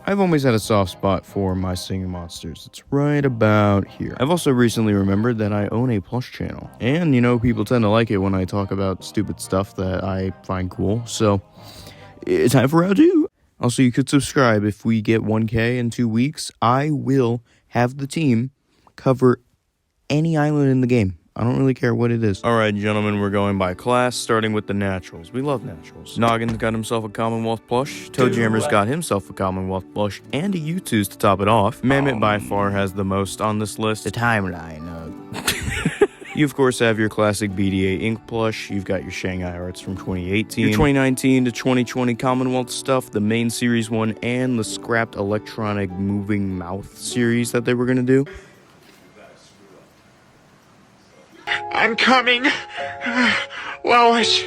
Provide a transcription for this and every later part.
I've always had a soft spot for my singing monsters. It's right about here. I've also recently remembered that I own a Plush channel. And, people tend to like it when I talk about stupid stuff that I find cool. So, it's time for round 2. Also, you could subscribe. If we get 1K in 2 weeks, I will have the team cover any island in the game. I don't really care what it is. All right, gentlemen, we're going by class, starting with the naturals. We love naturals. Noggin's got himself a Commonwealth plush. Toejammer's got himself a Commonwealth plush and a U2's to top it off. Mammoth by far has the most on this list. The timeline. You, of course, have your classic BDA ink plush. You've got your Shanghai Arts from 2018. Your 2019 to 2020 Commonwealth stuff, the main series one, and the scrapped electronic moving mouth series that they were going to do. I'm coming. Lois.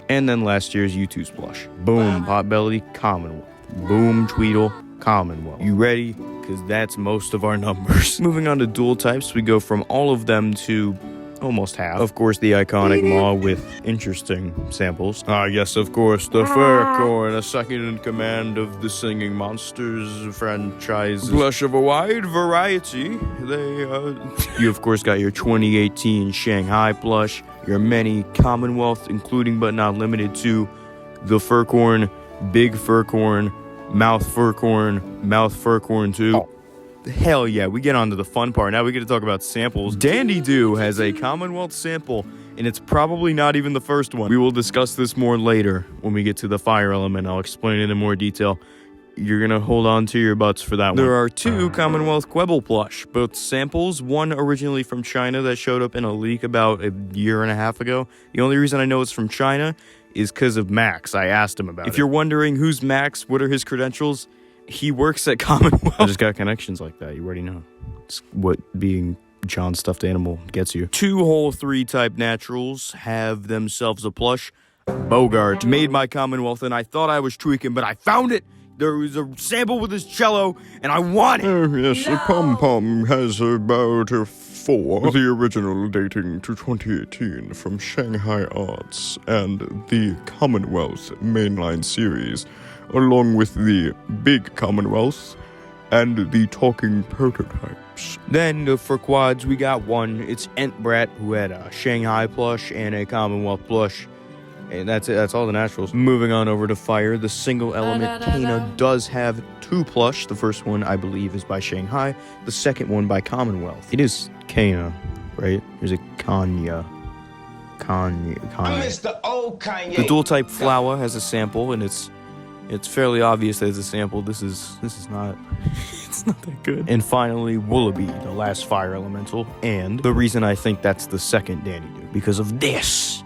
And then last year's U2's plush. Boom, Potbelly, Commonwealth. Boom, Tweedle, Commonwealth. You ready? Because that's most of our numbers. Moving on to dual types, we go from all of them to almost half. Of course, the iconic Maw with interesting samples. Yes, of course, the Furcorn, a second in command of the Singing Monsters franchise. Plush of a wide variety. You, of course, got your 2018 Shanghai plush, your many Commonwealth, including but not limited to the Furcorn, Big Furcorn, Mouth Furcorn 2. Oh. Hell yeah, we get on to the fun part. Now we get to talk about samples. Dandy Doo has a Commonwealth sample, and it's probably not even the first one. We will discuss this more later when we get to the fire element. I'll explain it in more detail. You're gonna hold on to your butts for that one. There are 2 Commonwealth Quibble plush, both samples, one originally from China that showed up in a leak about a year and a half ago. The only reason I know it's from China is because of Max. I asked him about it. If you're wondering who's Max, what are his credentials, he works at Commonwealth. I just got connections like that. You already know. It's what being John's stuffed animal gets you. 2 whole 3 type naturals have themselves a plush. Bogart made my Commonwealth, and I thought I was tweaking, but I found it. There was a sample with his cello, and I want it. Yes, no. Pom Pom has about 4. The original dating to 2018 from Shanghai Arts and the Commonwealth mainline series, along with the Big Commonwealth and the talking prototypes. Then for quads, we got 1. It's Entbrat, who had a Shanghai plush and a Commonwealth plush. And that's it. That's all the naturals. Moving on over to fire, the single element Kana does have 2 plush. The first one, I believe, is by Shanghai. The second one by Commonwealth. It is Kana, right? There's a Kanye. Mr. Old Kanye. The dual type flower has a sample, and it's fairly obvious that it's a sample. This is not it's not that good. And finally, Woolabee, the last fire elemental, and the reason I think that's the second Dandy Doo, because of this.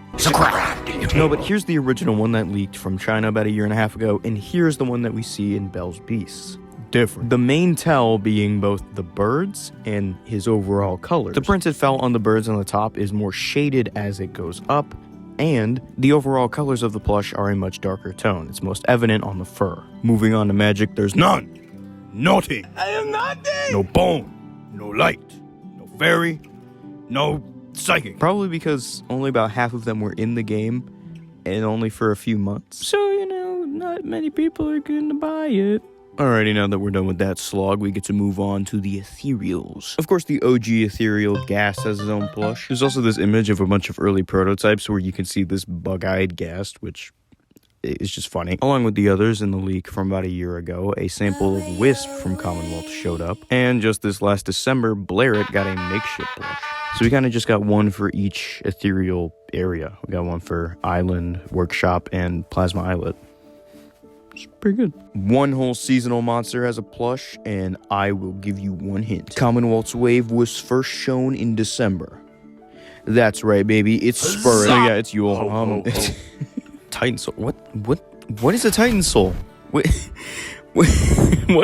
No, but here's the original one that leaked from China about a year and a half ago, and here's the one that we see in Bell's Beasts. Different. The main tell being both the birds and his overall colors. The printed felt on the birds on the top is more shaded as it goes up, and the overall colors of the plush are a much darker tone. It's most evident on the fur. Moving on to magic, there's none. Nothing. I am nothing. No bone. No light. No fairy. No psychic. Probably because only about half of them were in the game, and only for a few months. So, not many people are gonna buy it. Alrighty, now that we're done with that slog, we get to move on to the ethereals. Of course, the OG ethereal Ghast has his own plush. There's also this image of a bunch of early prototypes where you can see this bug-eyed Ghast, which is just funny. Along with the others in the leak from about a year ago, a sample of Wisp from Commonwealth showed up. And just this last December, Blairit got a makeshift plush. So we kind of just got one for each ethereal area. We got one for Island, Workshop, and Plasma Islet. It's pretty good. One whole seasonal monster has a plush, and I will give you one hint. Commonwealth's Wave was first shown in December. That's right, baby. It's Spirit. Oh, yeah, it's Yule. Titan Soul. What is a Titan Soul? What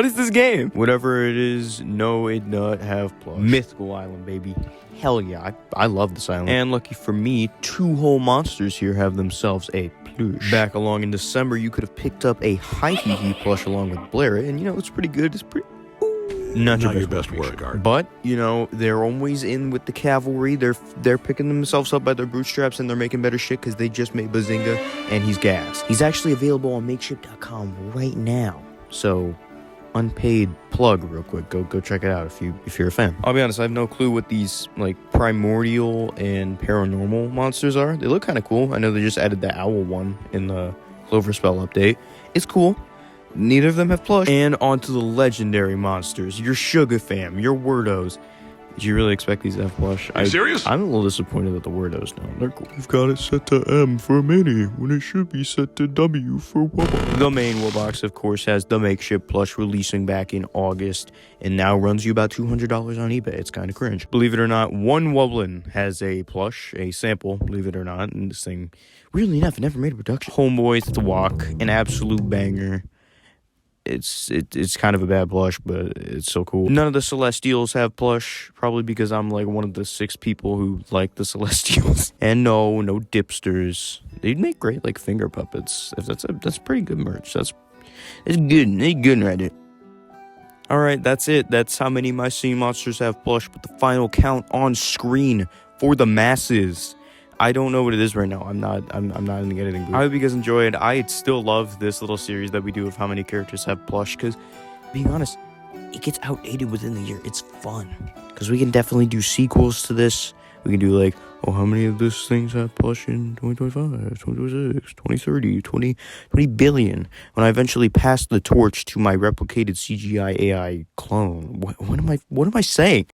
is this game? Whatever it is, no, it not have plush. Mythical Island, baby. Hell yeah, I love this island. And lucky for me, 2 whole monsters here have themselves a plush. Back along in December, you could have picked up a Hi-Fi plush along with Blairit, and it's pretty good. It's pretty... Not your best work. But, they're always in with the cavalry. They're picking themselves up by their bootstraps, and they're making better shit because they just made Buzzinga, and he's gas. He's actually available on makeshift.com right now. So, unpaid plug real quick. Go check it out if you're a fan. I'll be honest, I have no clue what these like primordial and paranormal monsters are. They look kind of cool. I know they just added the owl one in the Cloverspell update. It's cool. Neither of them have plush. And on to the legendary monsters. Your Sugar Fam, your Wordos. Did you really expect these to have plush? Are you serious? I'm a little disappointed that the Wordos don't. They're cool. You've got it set to M for mini when it should be set to W for Wubbox. The main Wubbox, of course, has the makeshift plush releasing back in August and now runs you about $200 on eBay. It's kind of cringe. Believe it or not, one Wublin has a plush, a sample, believe it or not, and this thing, weirdly enough, it never made a production. Homeboys the Walk, an absolute banger. It's kind of a bad plush, but it's so cool. None of the Celestials have plush, probably because I'm like one of the 6 people who like the Celestials. And no dipsters. They'd make great like finger puppets. If that's pretty good merch. That's good. They good right there. All right, that's it. That's how many My Singing Monsters have plush. But the final count on screen for the masses. I don't know what it is right now. I'm not in the editing booth. I hope you guys enjoyed. I still love this little series that we do of how many characters have plush, because, being honest, it gets outdated within the year. It's fun, because we can definitely do sequels to this. We can do like, oh, how many of these things have plush in 2025, 2026, 2030, 20 billion? When I eventually pass the torch to my replicated CGI AI clone. What am I saying?